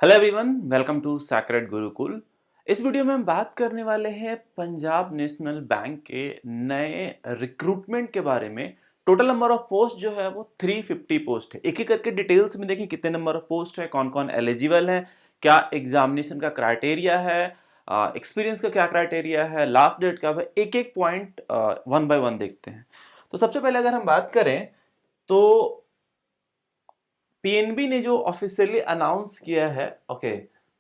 Hello everyone, welcome to sacred Gurukul. इस video में हम बात करने वाले हैं पंजाब नेशनल बैंक के नए रिक्रूटमेंट के बारे में। टोटल नंबर ऑफ पोस्ट जो है वो 350 पोस्ट है। एक एक करके डिटेल्स में देखिए कितने नंबर ऑफ पोस्ट है, कौन कौन एलिजिबल है, क्या एग्जामिनेशन का क्राइटेरिया है, एक्सपीरियंस का क्या क्राइटेरिया है, लास्ट डेट कब है, एक एक पॉइंट वन बाय वन देखते हैं। तो सबसे पहले अगर हम बात करें तो पीएनबी ने जो ऑफिशियली अनाउंस किया है, ओके,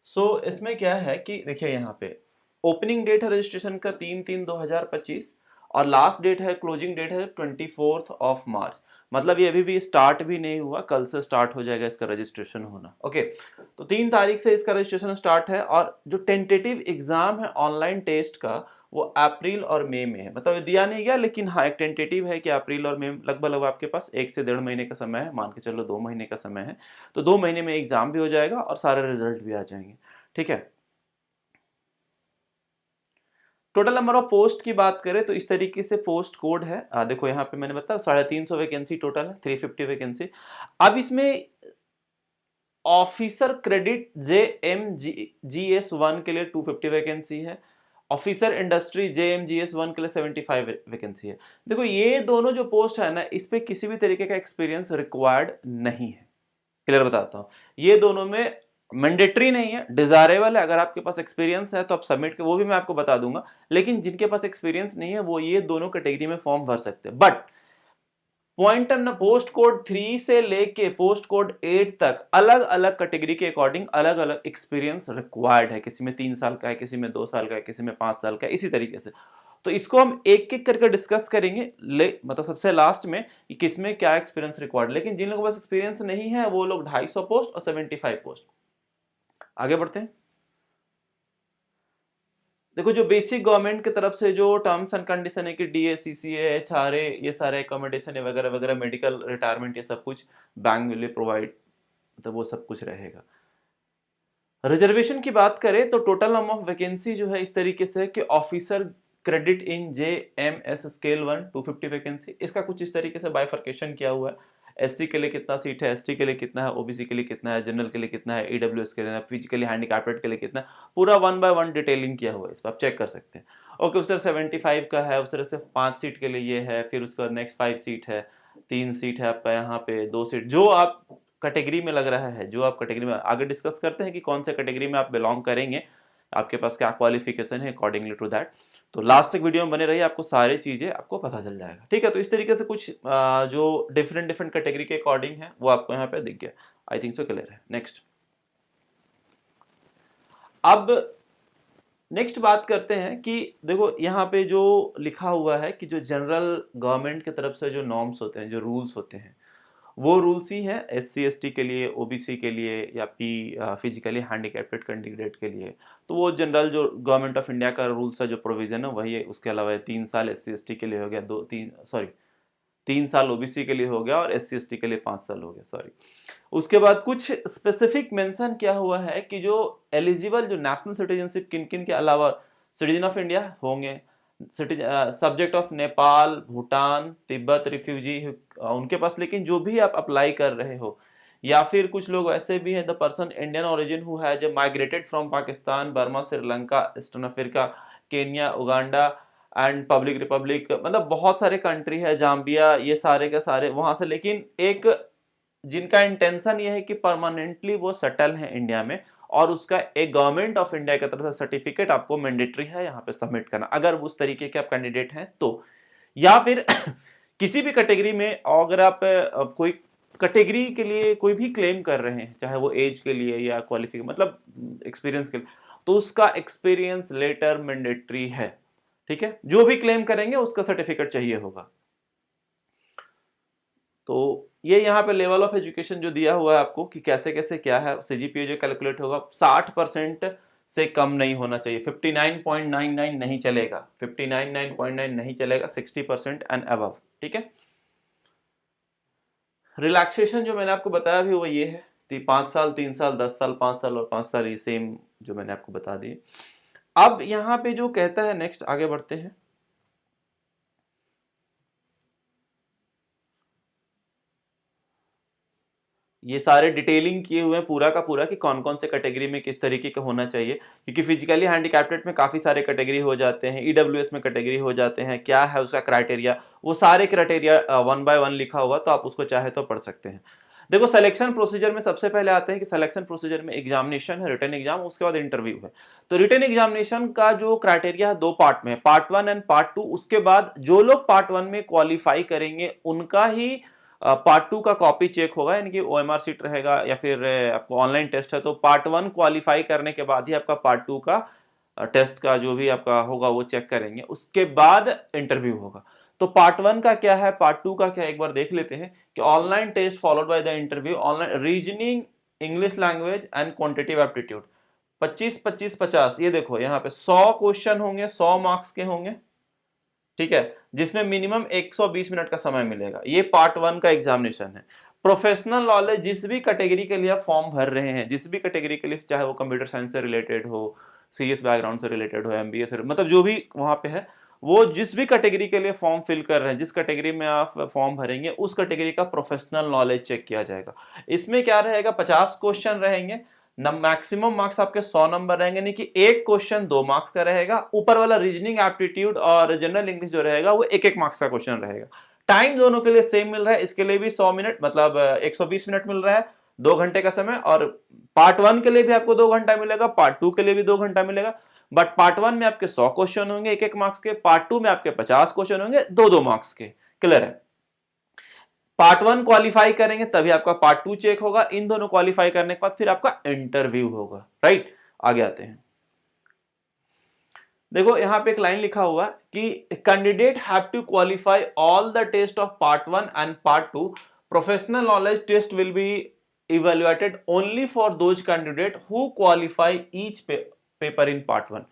सो इसमें क्या है कि देखिए यहाँ पे ओपनिंग डेट है रजिस्ट्रेशन का 3/3/2025 और लास्ट डेट है, क्लोजिंग डेट है 24 मार्च। मतलब ये अभी भी स्टार्ट भी नहीं हुआ, कल से स्टार्ट हो जाएगा इसका रजिस्ट्रेशन होना। ओके, तो 3 तारीख से इसका रजिस्ट्रेशन स्टार्ट है और जो टेंटेटिव एग्जाम है ऑनलाइन टेस्ट का वो अप्रैल और मई में है। मतलब दिया नहीं गया, लेकिन हाँ एक टेंटेटिव है कि अप्रैल और मई, लगभग आपके पास 1 से 1.5 महीने का समय है, मान के चलो 2 महीने का समय है। तो 2 महीने में एग्जाम भी हो जाएगा और सारे रिजल्ट भी आ जाएंगे। ठीक है, टोटल नंबर ऑफ पोस्ट की बात करें तो इस तरीके से पोस्ट कोड है। देखो यहाँ पे मैंने बताया 350 वैकेंसी टोटल है, 350 वैकेंसी। अब इसमें ऑफिसर क्रेडिट JMGS1 के लिए 250 वैकेंसी है, ऑफिसर इंडस्ट्री JMGS1 के लिए 75 वैकेंसी है। देखो ये दोनों जो पोस्ट है ना, इस पे किसी भी तरीके का एक्सपीरियंस रिक्वायर्ड नहीं है। क्लियर बताता हूँ, ये दोनों में मैंडेटरी नहीं है, डिजायरेबल है। अगर आपके पास एक्सपीरियंस है तो आप सबमिट के वो भी मैं आपको बता दूंगा, लेकिन जिनके पास एक्सपीरियंस नहीं है वो ये दोनों कैटेगरी में फॉर्म भर सकते हैं। बट पॉइंट ना, पोस्ट कोड 3 से लेके पोस्ट कोड 8 तक अलग अलग कैटेगरी के अकॉर्डिंग अलग अलग एक्सपीरियंस रिक्वायर्ड है। किसी में 3 साल का है, किसी में 2 साल का है, किसी में 5 साल का है, इसी तरीके से। तो इसको हम एक एक करके डिस्कस करेंगे, मतलब सबसे लास्ट में कि किसमें क्या एक्सपीरियंस रिक्वायर्ड। लेकिन जिन लोगों के पास एक्सपीरियंस नहीं है वो लोग 250 पोस्ट और 75 पोस्ट। आगे बढ़ते हैं। देखो जो बेसिक गवर्नमेंट की तरफ से जो टर्म्स एंड कंडीशन है कि DA CCA HRA ये सारे अकोमोडेशन है वगैरह वगैरह, मेडिकल रिटायरमेंट, ये सब कुछ बैंक विल प्रोवाइड, मतलब वो सब कुछ रहेगा। रिजर्वेशन की बात करें तो टोटल नंबर ऑफ वैकेंसी जो है इस तरीके से है कि officer credit in JMS scale 1 250 vacancy. इसका कुछ इस तरीके से बाइफर्केशन किया हुआ है। SC के लिए कितना सीट है, ST के लिए कितना है, OBC के लिए कितना है, जनरल के लिए कितना है, EWS के लिए, फिजिकली हैंडीकैप्ड के लिए कितना है, पूरा 1 by 1 डिटेलिंग किया हुआ है। इस पर आप चेक कर सकते हैं। ओके, उस तरह 75 का है, उस तरह से 5 सीट के लिए ये है, फिर उसके बाद नेक्स्ट 5 सीट है, 3 सीट है आपका यहाँ पे, 2 सीट जो आप कैटेगरी में लग रहा है, जो आप कैटेगरी में, आगे डिस्कस करते हैं कि कौन से कैटेगरी में आप बिलोंग करेंगे, आपके पास क्या क्वालिफिकेशन है अकॉर्डिंगली टू दैट। तो लास्ट तक वीडियो में बने रहिए, आपको सारी चीजें आपको पता चल जाएगा। ठीक है, तो इस तरीके से कुछ जो डिफरेंट डिफरेंट कैटेगरी के अकॉर्डिंग है वो आपको यहाँ पे दिख गया। आई थिंक सो क्लियर है। नेक्स्ट, अब नेक्स्ट बात करते हैं कि देखो यहाँ पे जो लिखा हुआ है कि जो जनरल गवर्नमेंट की तरफ से जो नॉर्म्स होते हैं, जो रूल्स होते हैं, वो रूल्स ही हैं SC ST के लिए, OBC के लिए, या फिजिकली हैंडीकैप्ड कैंडिडेट के लिए। तो वो जनरल जो गवर्नमेंट ऑफ इंडिया का रूल्स है, जो प्रोविजन है वही है। उसके अलावा 3 साल SC ST के लिए हो गया, 3 साल OBC के लिए हो गया और SC ST के लिए 5 साल हो गया, सॉरी। उसके बाद कुछ स्पेसिफिक मेंशन किया हुआ है कि जो एलिजिबल, जो नेशनल सिटीजनशिप किन किन के अलावा सिटीजन ऑफ इंडिया होंगे, subject of Nepal, Bhutan, Tibet refugee उनके पास। लेकिन जो भी आप अप्लाई कर रहे हो, या फिर कुछ लोग ऐसे भी हैं, the person Indian origin who has migrated from Pakistan, Burma, Sri Lanka, eastern Africa, Kenya, Uganda and public Republic, मतलब बहुत सारे कंट्री है, जाम्बिया, ये सारे के सारे वहां से। लेकिन एक जिनका इंटेंशन ये है कि परमानेंटली वो सेटल है इंडिया में, और उसका एक गवर्नमेंट ऑफ इंडिया की तरफ से सर्टिफिकेट आपको मैंडेटरी है यहाँ पे सबमिट करना, अगर उस तरीके के आप कैंडिडेट हैं तो। या फिर किसी भी कैटेगरी में अगर आप कोई कैटेगरी के लिए कोई भी क्लेम कर रहे हैं, चाहे वो एज के लिए या क्वालिफिकेशन, मतलब एक्सपीरियंस के लिए, तो उसका एक्सपीरियंस लेटर मैंडेटरी है। ठीक है, जो भी क्लेम करेंगे उसका सर्टिफिकेट चाहिए होगा। तो ये यहाँ पे लेवल ऑफ एजुकेशन जो दिया हुआ है आपको कि कैसे कैसे क्या है, CGPA जो कैलकुलेट होगा 60% से कम नहीं होना चाहिए। 59.99 नहीं चलेगा, 59.9 नहीं चलेगा, 60% एंड अबव। ठीक है, रिलैक्सेशन जो मैंने आपको बताया भी वो ये है, 5 साल, 3 साल, 10 साल, 5 साल और 5 साल, ये सेम जो मैंने आपको बता दी। अब यहाँ पे जो कहता है, नेक्स्ट आगे बढ़ते हैं। ये सारे डिटेलिंग किए हुए हैं पूरा का पूरा कि कौन कौन से कैटेगरी में किस तरीके का होना चाहिए, क्योंकि फिजिकली हैंडीकैप्टेड में काफ़ी सारे कैटेगरी हो जाते हैं, ईडब्ल्यूएस में कैटेगरी हो जाते हैं, क्या है उसका क्राइटेरिया, वो सारे क्राइटेरिया वन बाय वन लिखा हुआ, तो आप उसको चाहे तो पढ़ सकते हैं। देखो सिलेक्शन प्रोसीजर में सबसे पहले आते हैं कि सिलेक्शन प्रोसीजर में एग्जामिनेशन है, रिटन एग्जाम, उसके बाद इंटरव्यू है। तो रिटन एग्जामिनेशन का जो क्राइटेरिया है दो पार्ट में, part one and part to. उसके बाद जो लोग पार्ट वन में क्वालिफाई करेंगे उनका ही पार्ट टू का कॉपी चेक होगा, यानी कि ओएमआर सीट रहेगा या फिर आपको ऑनलाइन टेस्ट है, तो पार्ट वन क्वालिफाई करने के बाद ही आपका पार्ट टू का टेस्ट का जो भी आपका होगा वो चेक करेंगे, उसके बाद इंटरव्यू होगा। तो पार्ट वन का क्या है, पार्ट टू का क्या है, एक बार देख लेते हैं कि online test followed by the interview, online reasoning, English language and quantitative aptitude. 25 25 50, ये देखो यहाँ पे 100 क्वेश्चन होंगे, 100 मार्क्स के होंगे, ठीक है, जिसमें मिनिमम 120 मिनट का समय मिलेगा। ये पार्ट वन का एग्जामिनेशन है। प्रोफेशनल नॉलेज, जिस भी कैटेगरी के लिए आप फॉर्म भर रहे हैं, जिस भी कैटेगरी के लिए, चाहे वो कंप्यूटर साइंस से रिलेटेड हो, सीएस बैकग्राउंड से रिलेटेड हो, एमबीए से, मतलब जो भी वहां पे है, वो जिस भी कैटेगरी के लिए फॉर्म फिल कर रहे हैं, जिस कैटेगरी में आप फॉर्म भरेंगे उस कैटेगरी का प्रोफेशनल नॉलेज चेक किया जाएगा। इसमें क्या रहेगा, 50 क्वेश्चन रहेंगे, मैक्सिमम मार्क्स आपके 100 नंबर रहेंगे, यानी कि एक क्वेश्चन 2 मार्क्स का रहेगा। ऊपर वाला रीजनिंग, एप्टीट्यूड और जनरल इंग्लिश जो रहेगा वो एक एक मार्क्स का क्वेश्चन रहेगा। टाइम दोनों के लिए सेम मिल रहा है, इसके लिए भी 100 मिनट मतलब 120 मिनट मिल रहा है, 2 घंटे का समय। और पार्ट वन के लिए भी आपको 2 घंटा मिलेगा, पार्ट टू के लिए भी 2 घंटा मिलेगा। बट पार्ट वन में आपके 100 क्वेश्चन होंगे एक एक मार्क्स के, पार्ट टू में आपके 50 क्वेश्चन होंगे 2 मार्क्स के। क्लियर है? पार्ट वन क्वालिफाई करेंगे तभी आपका पार्ट टू चेक होगा, इन दोनों क्वालिफाई करने के बाद फिर आपका इंटरव्यू होगा। राइट, आगे आते हैं। देखो यहां पे एक लाइन लिखा हुआ कि candidate have to qualify all the test of part one and part two, professional knowledge test will be evaluated only for those candidate who qualify each paper in part one.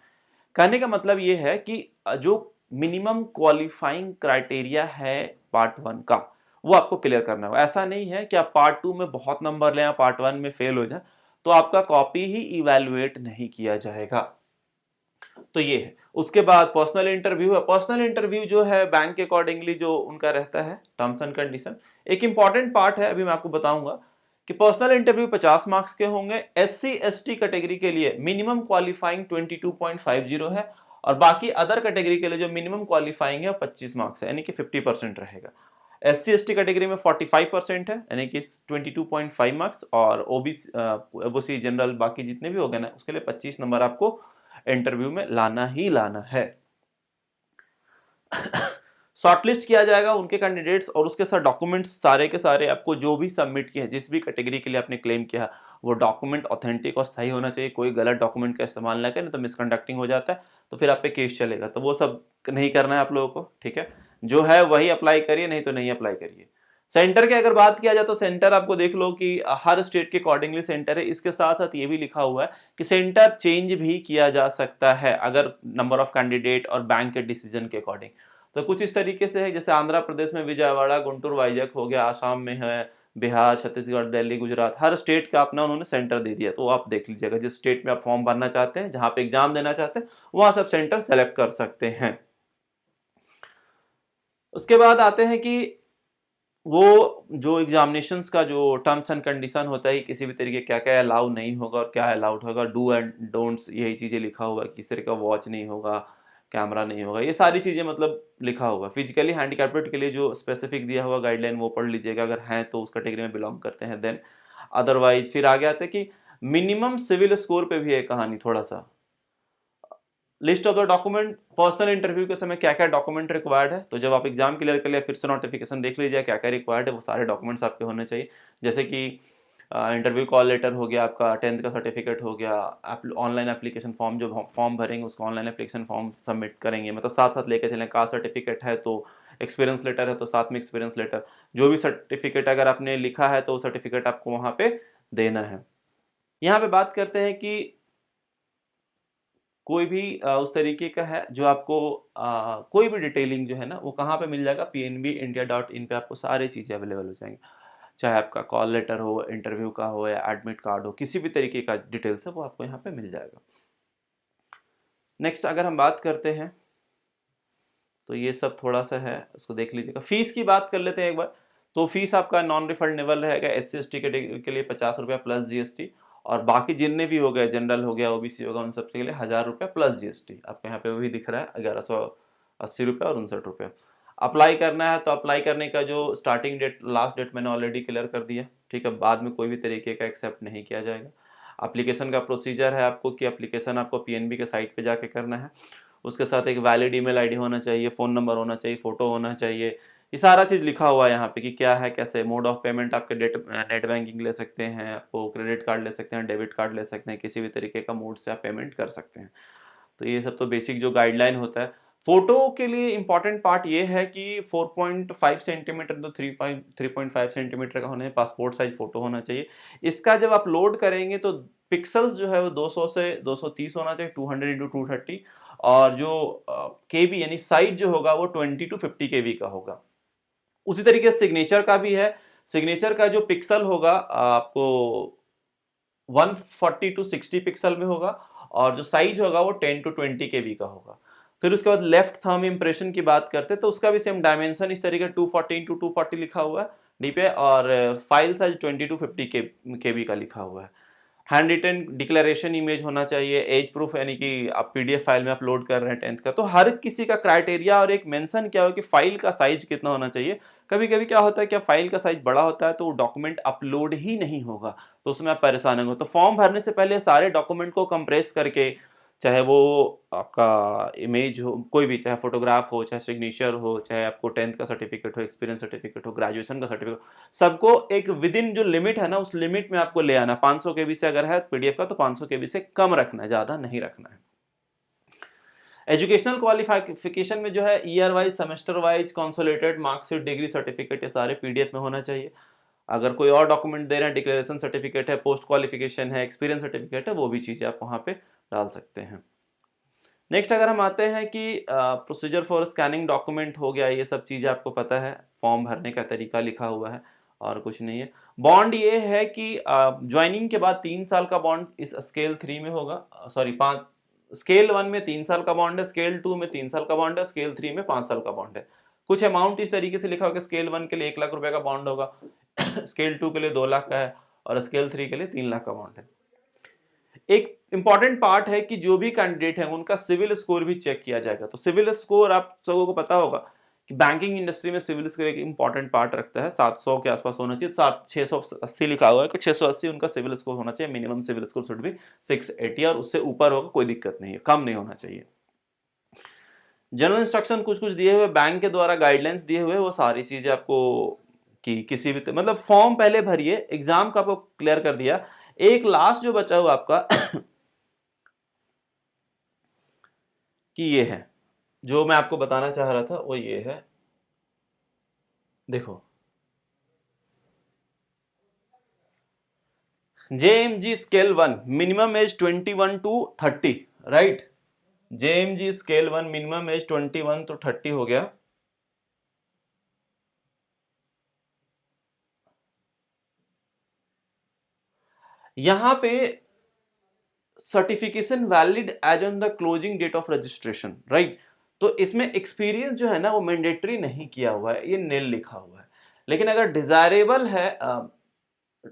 कहने का मतलब यह है कि जो मिनिमम क्वालिफाइंग क्राइटेरिया है part one का, वो आपको क्लियर करना होगा। ऐसा नहीं है कि आप पार्ट टू में बहुत नंबर लें, पार्ट वन में फेल हो जाए तो आपका कॉपी ही इवैल्यूएट नहीं किया जाएगा। तो ये है। उसके बाद पर्सनल इंटरव्यू है। पर्सनल इंटरव्यू जो है बैंक के अकॉर्डिंगली जो उनका रहता है टर्म्स एंड कंडीशन, एक इंपॉर्टेंट पार्ट है, अभी मैं आपको बताऊंगा कि पर्सनल इंटरव्यू 50 मार्क्स के होंगे। एससी एसटी कैटेगरी के लिए मिनिमम क्वालिफाइंग 22.50 है, और बाकी अदर कैटेगरी के लिए जो मिनिमम क्वालिफाइंग है 25 मार्क्स है, यानी कि 50% रहेगा। एससी एसटी कैटेगरी में 45% है, यानी कि 22.5 मार्क्स, और ओबीसी जनरल बाकी जितने भी हो गए ना उसके लिए 25 नंबर आपको इंटरव्यू में लाना ही लाना है। शॉर्टलिस्ट किया जाएगा उनके कैंडिडेट्स, और उसके साथ डॉक्यूमेंट्स सारे के सारे आपको जो भी सबमिट किए हैं, जिस भी कैटेगरी के लिए आपने क्लेम किया वो डॉक्यूमेंट ऑथेंटिक और सही होना चाहिए। कोई गलत डॉक्यूमेंट का इस्तेमाल ना करें, तो मिसकंडक्टिंग हो जाता है, तो फिर आप पे केस चलेगा। तो वो सब नहीं करना है आप लोगों को, ठीक है? जो है वही अप्लाई करिए, नहीं तो नहीं अप्लाई करिए। सेंटर की अगर बात किया जाए तो सेंटर आपको देख लो कि हर स्टेट के अकॉर्डिंगली सेंटर है। इसके साथ साथ ये भी लिखा हुआ है कि सेंटर चेंज भी किया जा सकता है अगर नंबर ऑफ कैंडिडेट और बैंक के डिसीजन के अकॉर्डिंग। तो कुछ इस तरीके से है, जैसे आंध्र प्रदेश में विजयवाड़ा, गुंटूर, वाइजैक हो गया, आसाम में है, बिहार, छत्तीसगढ़, दिल्ली, गुजरात, हर स्टेट का अपना उन्होंने सेंटर दे दिया। तो आप देख लीजिएगा जिस स्टेट में आप फॉर्म भरना चाहते हैं, जहां पे एग्जाम देना चाहते हैं, वहां सब सेंटर सेलेक्ट कर सकते हैं। उसके बाद आते हैं कि वो जो एग्जामिनेशंस का जो टर्म्स एंड कंडीशन होता है, किसी भी तरीके क्या क्या अलाउ नहीं होगा और क्या अलाउड होगा, डू एंड डोंट्स, यही चीजें लिखा हुआ है। किस तरह का वॉच नहीं होगा, कैमरा नहीं होगा, ये सारी चीजें मतलब लिखा हुआ। फिजिकली हैंडीकैप्ड के लिए जो स्पेसिफिक दिया हुआ गाइडलाइन वो पढ़ लीजिएगा, अगर हैं तो उस कैटेगरी में बिलोंग करते हैं देन। अदरवाइज फिर आगे आते हैं कि मिनिमम सिविल स्कोर पे भी है कहानी थोड़ा सा। List of the document, personal interview के समय क्या क्या डॉक्यूमेंट रिक्वायर्ड है, तो जब आप एग्जाम क्लियर कर लिया फिर से नोटिफिकेशन देख लीजिए क्या क्या रिक्वायर्ड है, वो सारे डॉक्यूमेंट्स आपके होने चाहिए। जैसे कि इंटरव्यू कॉल लेटर हो गया, आपका 10th का सर्टिफिकेट हो गया, आप ऑनलाइन एप्लीकेशन फॉर्म जो फॉर्म भरेंगे उसका ऑनलाइन एप्लीकेशन फॉर्म सबमिट करेंगे, मतलब साथ साथ लेके चलें। कास्ट सर्टिफिकेट है तो एक्सपीरियंस लेटर है तो साथ में एक्सपीरियंस लेटर, जो भी सर्टिफिकेट अगर आपने लिखा है तो सर्टिफिकेट आपको वहाँ पे देना है। यहाँ पे बात करते हैं कि कोई भी उस तरीके का है जो आपको कोई भी डिटेलिंग जो है ना वो कहाँ पे मिल जाएगा, pnbindia.in पे आपको सारी चीज़ें अवेलेबल हो जाएंगी। चाहे आपका कॉल लेटर हो, इंटरव्यू का हो या एडमिट कार्ड हो, किसी भी तरीके का डिटेल्स है वो आपको यहाँ पे मिल जाएगा। नेक्स्ट अगर हम बात करते हैं तो ये सब थोड़ा सा है, उसको देख लीजिएगा। फीस की बात कर लेते हैं एक बार। तो फीस आपका नॉन रिफंडेबल रहेगा। SC/ST के लिए 50 रुपया प्लस GST, और बाकी जितने भी हो गए, जनरल हो गया, OBC होगा, उन सबके लिए 1000 रुपया प्लस GST। आपको यहाँ पे वही दिख रहा है 1180 रुपया और 59 रुपया। अप्लाई करना है तो अप्लाई करने का जो स्टार्टिंग डेट, लास्ट डेट मैंने ऑलरेडी क्लियर कर दिया, ठीक है। बाद में कोई भी तरीके का एक्सेप्ट नहीं किया जाएगा। एप्लीकेशन का प्रोसीजर है आपको कि एप्लीकेशन आपको PNB के साइट पे जाके करना है। उसके साथ एक वैलिड ईमेल आईडी होना चाहिए, फ़ोन नंबर होना चाहिए, फ़ोटो होना चाहिए, ये सारा चीज़ लिखा हुआ है यहाँ पे कि क्या है, कैसे। मोड ऑफ पेमेंट आपके नेट बैंकिंग ले सकते हैं, आपको क्रेडिट कार्ड ले सकते हैं, डेबिट कार्ड ले सकते हैं, किसी भी तरीके का मोड से आप पेमेंट कर सकते हैं। तो ये सब तो बेसिक जो गाइडलाइन होता है। फोटो के लिए इंपॉर्टेंट पार्ट ये है कि 4.5 सेंटीमीटर तो 3.5 सेंटीमीटर का होने, पासपोर्ट साइज फोटो होना चाहिए। इसका जब आप लोड करेंगे तो पिक्सल्स जो है वो 200 से 230 होना चाहिए, 200 इंटू 230, और जो केबी यानी साइज जो होगा वो 20 to 50 केबी का होगा। उसी तरीके से सिग्नेचर का भी है। सिग्नेचर का जो पिक्सल होगा आपको 140 to 60 पिक्सल में होगा, और जो साइज होगा वो 10 to 20 केबी का होगा। फिर उसके बाद लेफ्ट थंब इंप्रेशन की बात करते हैं तो उसका भी सेम डायमेंशन इस तरीके 240 to 240 लिखा हुआ है डी पे, और फाइल साइज 20 to 50 केबी का लिखा हुआ है। हैंड रिटन डिक्लेरेशन इमेज होना चाहिए, एज प्रूफ यानी कि आप PDF फाइल में अपलोड कर रहे हैं 10th का। तो हर किसी का क्राइटेरिया और एक मेंशन क्या हो कि फाइल का साइज कितना होना चाहिए। कभी कभी क्या होता है कि फाइल का साइज बड़ा होता है तो डॉक्यूमेंट अपलोड ही नहीं होगा, तो उसमें आप परेशान होंगे। तो फॉर्म भरने से पहले सारे डॉक्यूमेंट को कंप्रेस करके, चाहे वो आपका इमेज हो, कोई भी, चाहे फोटोग्राफ हो, चाहे सिग्नेचर हो, चाहे आपको 10th का सर्टिफिकेट हो, एक्सपीरियंस सर्टिफिकेट हो, ग्रेजुएशन का सर्टिफिकेट, सबको एक विद इन जो लिमिट है ना, उस लिमिट में आपको ले आना। 500 केबी से अगर है PDF का तो 500 केबी से कम रखना है, ज्यादा नहीं रखना है। एजुकेशनल क्वालिफिकेशन में जो है year wise, semester wise, consolidated marksheet, degree certificate, ये सारे PDF में होना चाहिए। अगर कोई और डॉक्यूमेंट दे रहे हैं, डिक्लेरेशन सर्टिफिकेट है, पोस्ट क्वालिफिकेशन है, एक्सपीरियंस सर्टिफिकेट है, वो भी चीजें आप वहां पे डाल सकते हैं। नेक्स्ट अगर हम आते हैं कि प्रोसीजर फॉर स्कैनिंग डॉक्यूमेंट हो गया, ये सब चीज़ें आपको पता है, फॉर्म भरने का तरीका लिखा हुआ है और कुछ नहीं है। बॉन्ड ये है कि ज्वाइनिंग के बाद 3 साल का बॉन्ड इस स्केल 3 में होगा, सॉरी 5, स्केल 1 में 3 साल का बॉन्ड है, स्केल 2 में 3 साल का बॉन्ड है, स्केल 3 में 5 साल का बॉन्ड है। कुछ अमाउंट इस तरीके से लिखा होगा, स्केल 1 के लिए 1 लाख रुपए का बॉन्ड होगा, स्केल 2 के लिए 2 लाख का है, और स्केल 3 के लिए 3 लाख का बॉन्ड है। एक इंपॉर्टेंट पार्ट है कि जो भी कैंडिडेट है उनका सिविल स्कोर भी चेक किया जाएगा। तो सिविल स्कोर आप सबको को पता होगा कि बैंकिंग इंडस्ट्री में सिविल स्कोर एक इंपॉर्टेंट पार्ट रखता है, 700 के आसपास होना चाहिए। 680 लिखा हुआ है कि 680 उनका सिविल स्कोर होना चाहिए। मिनिमम सिविल स्कोर शुड भी 680, और उससे ऊपर होगा कोई दिक्कत नहीं है, कम नहीं होना चाहिए। जनरल इंस्ट्रक्शन कुछ कुछ दिए हुए, बैंक के द्वारा गाइडलाइंस दिए हुए, वो सारी चीजें आपको कि किसी भी मतलब फॉर्म पहले भरिए, एग्जाम का आपको क्लियर कर दिया। एक लास्ट जो बचा हुआ आपका कि ये है, जो मैं आपको बताना चाह रहा था वो ये है, देखो JMG scale 1 minimum age 21 to 30, right. JMG scale 1 minimum age 21 to 30 हो गया। यहां पे certification valid age on the closing date of registration, right. तो इसमें एक्सपीरियंस जो है ना वो मैंडेटरी नहीं किया हुआ है, ये नील लिखा हुआ है। लेकिन अगर डिजायरेबल है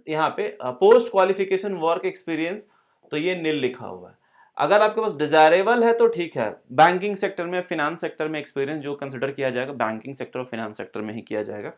यहाँ पे पोस्ट क्वालिफिकेशन वर्क एक्सपीरियंस, तो ये नील लिखा हुआ है। अगर आपके पास डिजायरेबल है तो ठीक है। बैंकिंग सेक्टर में, फिनेंस सेक्टर में एक्सपीरियंस जो कंसिडर किया जाएगा, बैंकिंग सेक्टर और फिनेंस सेक्टर में ही किया जाएगा।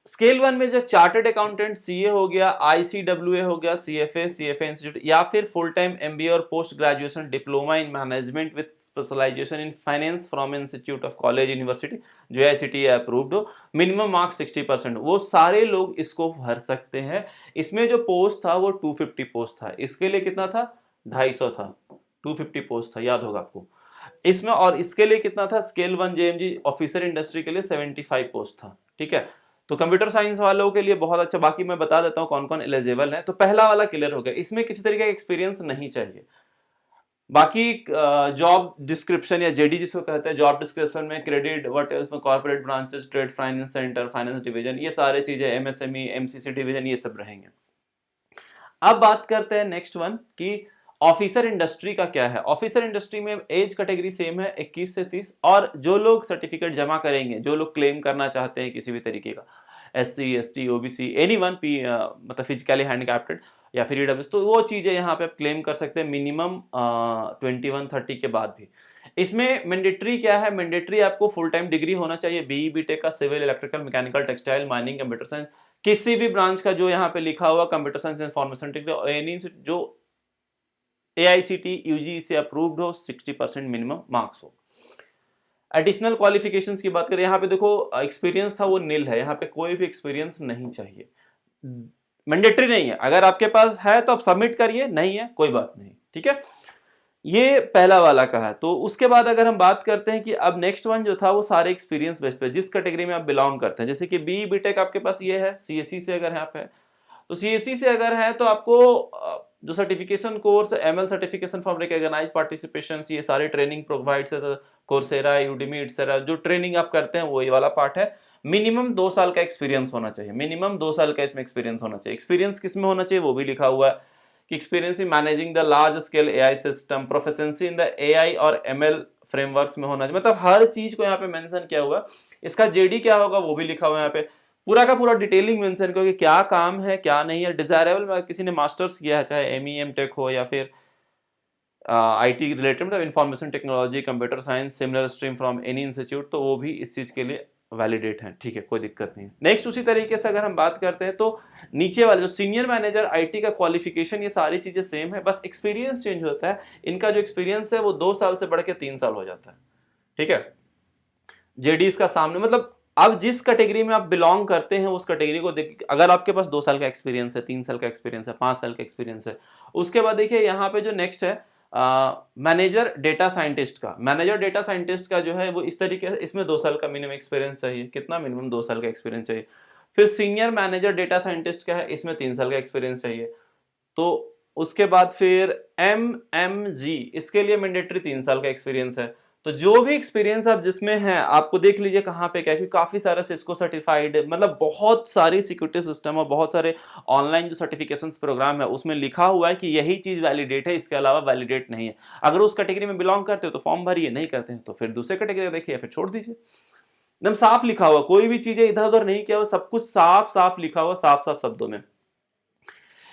स्केल 1 में जो चार्टर्ड अकाउंटेंट CA हो गया, ICWA हो गया, CFA इंस्टीट्यूट, या फिर फुल टाइम MBA और post graduation diploma in management with specialization in finance from institute of college university जो AICTE अप्रूव्ड हो, मिनिमम मार्क्स 60%, वो सारे लोग इसको भर सकते हैं। इसमें जो पोस्ट था वो 250 पोस्ट था, इसके लिए कितना था, 250 था, 250 पोस्ट था, याद होगा आपको इसमें। और इसके लिए कितना था, स्केल 1 JMG ऑफिसर इंडस्ट्री के लिए 75 पोस्ट था, ठीक है। तो कंप्यूटर साइंस वालों के लिए बहुत अच्छा। बाकी मैं बता देता हूं कौन कौन एलिजिबल है। तो पहला वाला क्लियर हो गया, इसमें किसी तरीके का एक्सपीरियंस नहीं चाहिए। बाकी जॉब डिस्क्रिप्शन या JD जिसको कहते हैं, जॉब डिस्क्रिप्शन में क्रेडिट व्हाट है उसमें, corporate branches, trade finance centre, finance division, ये सारे चीजें, MSME MCC डिवीजन, ये सब रहेंगे। अब बात करते हैं नेक्स्ट वन कि ऑफिसर इंडस्ट्री का क्या है? ऑफिसर इंडस्ट्री में एज कैटेगरी सेम है 21 से 30, और जो लोग सर्टिफिकेट जमा करेंगे, जो लोग क्लेम करना चाहते हैं किसी भी तरीके का, SC ST OBC एनीवन, मतलब फिजिकली हैंडीकैप्टेड या फिर EWS, तो वो चीजें यहाँ पे आप क्लेम कर सकते हैं मिनिमम 21-30 के बाद भी। इसमें मैंडेटरी क्या है? मैंडेटरी आपको फुल टाइम डिग्री होना चाहिए, BE BTech का, civil, electrical, mechanical, textile, mining, computer science, किसी भी ब्रांच का जो यहाँ पे लिखा हुआ कंप्यूटर साइंस, इंफॉर्मेशन टेक्नोलॉजी, जो AICTE UG से अप्रूव्ड हो, 60% मिनिमम मार्क्स हो। एडिशनल क्वालिफिकेशंस की बात करें, यहाँ पे देखो एक्सपीरियंस था वो नील है, यहाँ पे कोई भी एक्सपीरियंस नहीं चाहिए, मैंडेटरी नहीं है। अगर आपके पास है तो आप सबमिट करिए, नहीं है कोई बात नहीं, ठीक है। ये पहला वाला का है। तो उसके बाद अगर हम बात करते हैं कि अब नेक्स्ट वन जो था वो सारे एक्सपीरियंस बेस पे, जिस कैटेगरी में आप बिलोंग करते हैं, जैसे कि BE BTech आपके पास ये है, CSE से अगर यहाँ पे, तो CSE से अगर है तो आपको जो certification course, ML certification from recognized participation, ये सारे training provides, Coursera, Udemy etcetera, जो ट्रेनिंग आप करते हैं वो ये वाला पार्ट है। मिनिमम 2 साल का एक्सपीरियंस होना चाहिए, मिनिमम 2 साल का इसमें एक्सपीरियंस होना चाहिए। एक्सपीरियंस किस में होना चाहिए वो भी लिखा हुआ है कि experience in managing the large scale AI system, proficiency in the AI और ML फ्रेमवर्क्स में होना चाहिए। मतलब हर चीज को यहाँ पे मेंशन किया हुआ है। इसका JD क्या होगा वो भी लिखा हुआ है यहाँ पे, पूरा का पूरा डिटेलिंग मेंशन किया कि क्या काम है क्या नहीं है। डिजायरेबल किसी ने मास्टर्स किया है, चाहे ME MTech हो या फिर IT रिलेटेड, मतलब information technology, computer science, similar stream from any institute, तो वो भी इस चीज के लिए वैलिडेट है, ठीक है, कोई दिक्कत नहीं है। नेक्स्ट उसी तरीके से अगर हम बात करते हैं तो नीचे वाले जो सीनियर मैनेजर IT का क्वालिफिकेशन, ये सारी चीजें सेम है, बस एक्सपीरियंस चेंज होता है। इनका जो एक्सपीरियंस है वो 2 साल से बढ़ के 3 साल हो जाता है, ठीक है। JD इसका सामने, मतलब अब जिस कैटेगरी में आप बिलोंग करते हैं उस कैटेगरी को देख, अगर आपके पास 2 साल का एक्सपीरियंस है, 3 साल का एक्सपीरियंस है, 5 साल का एक्सपीरियंस है, उसके बाद देखिए यहाँ पे जो नेक्स्ट है मैनेजर डेटा साइंटिस्ट का। मैनेजर डेटा साइंटिस्ट का जो है वो इस तरीके से, इसमें 2 साल का मिनिमम एक्सपीरियंस चाहिए। कितना? मिनिमम 2 साल का एक्सपीरियंस चाहिए। फिर सीनियर मैनेजर डेटा साइंटिस्ट का है, इसमें 3 साल का एक्सपीरियंस चाहिए। तो उसके बाद फिर MMG, इसके लिए मैंडेटरी 3 साल का एक्सपीरियंस है। तो जो भी एक्सपीरियंस आप जिसमें है, आपको देख लीजिए कहाँ पे क्या है, क्योंकि काफी सारा सिस्को सर्टिफाइड, मतलब बहुत सारी सिक्योरिटी सिस्टम और बहुत सारे ऑनलाइन जो सर्टिफिकेशंस प्रोग्राम है उसमें लिखा हुआ है कि यही चीज वैलिडेट है, इसके अलावा वैलिडेट नहीं है। अगर उस कैटेगरी में बिलोंग करते हो तो फॉर्म भरिए, नहीं करते हैं तो फिर दूसरे कैटेगरी देखिए, फिर छोड़ दीजिए। एकदम साफ लिखा हुआ, कोई भी चीजें इधर उधर नहीं किया हुआ, सब कुछ साफ साफ लिखा हुआ, साफ साफ शब्दों में।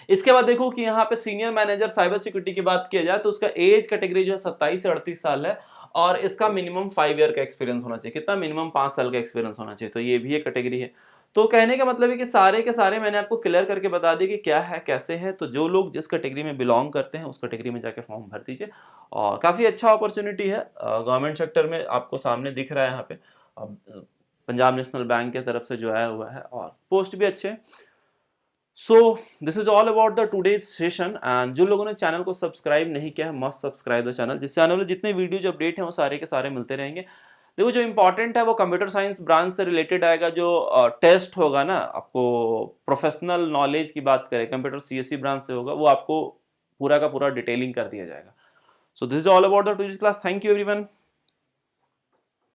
इसके बाद देखो कि यहाँ पे सीनियर मैनेजर साइबर सिक्योरिटी की बात किया जाए तो उसका एज कैटेगरी जो है 27 से 38 साल है, और इसका मिनिमम 5 ईयर का एक्सपीरियंस होना चाहिए। कितना? मिनिमम 5 साल का एक्सपीरियंस होना चाहिए। तो ये भी एक कैटेगरी है। तो कहने का मतलब है कि सारे के सारे मैंने आपको क्लियर करके बता दिए कि क्या है कैसे है। तो जो लोग जिस कैटेगरी में बिलोंग करते हैं उस कैटेगरी में जाके फॉर्म भर दीजिए, और काफी अच्छा अपॉर्चुनिटी है गवर्नमेंट सेक्टर में, आपको सामने दिख रहा है यहाँ पे पंजाब नेशनल बैंक की तरफ से जो आया हुआ है, और पोस्ट भी अच्छे हैं। So this is all about the today's session. And जो लोगों ने चैनल को सब्सक्राइब नहीं किया है, मस्ट सब्सक्राइब द चैनल, जिससे आने वाले जितने वीडियो जो अपडेट हैं वो सारे के सारे मिलते रहेंगे। देखो जो इंपॉर्टेंट है वो कंप्यूटर साइंस ब्रांच से रिलेटेड आएगा। जो टेस्ट होगा ना, आपको प्रोफेशनल नॉलेज की बात करें, कंप्यूटर CSE ब्रांच से होगा, वो आपको पूरा का पूरा डिटेलिंग कर दिया जाएगा। So this is all about the today's class. Thank you everyone.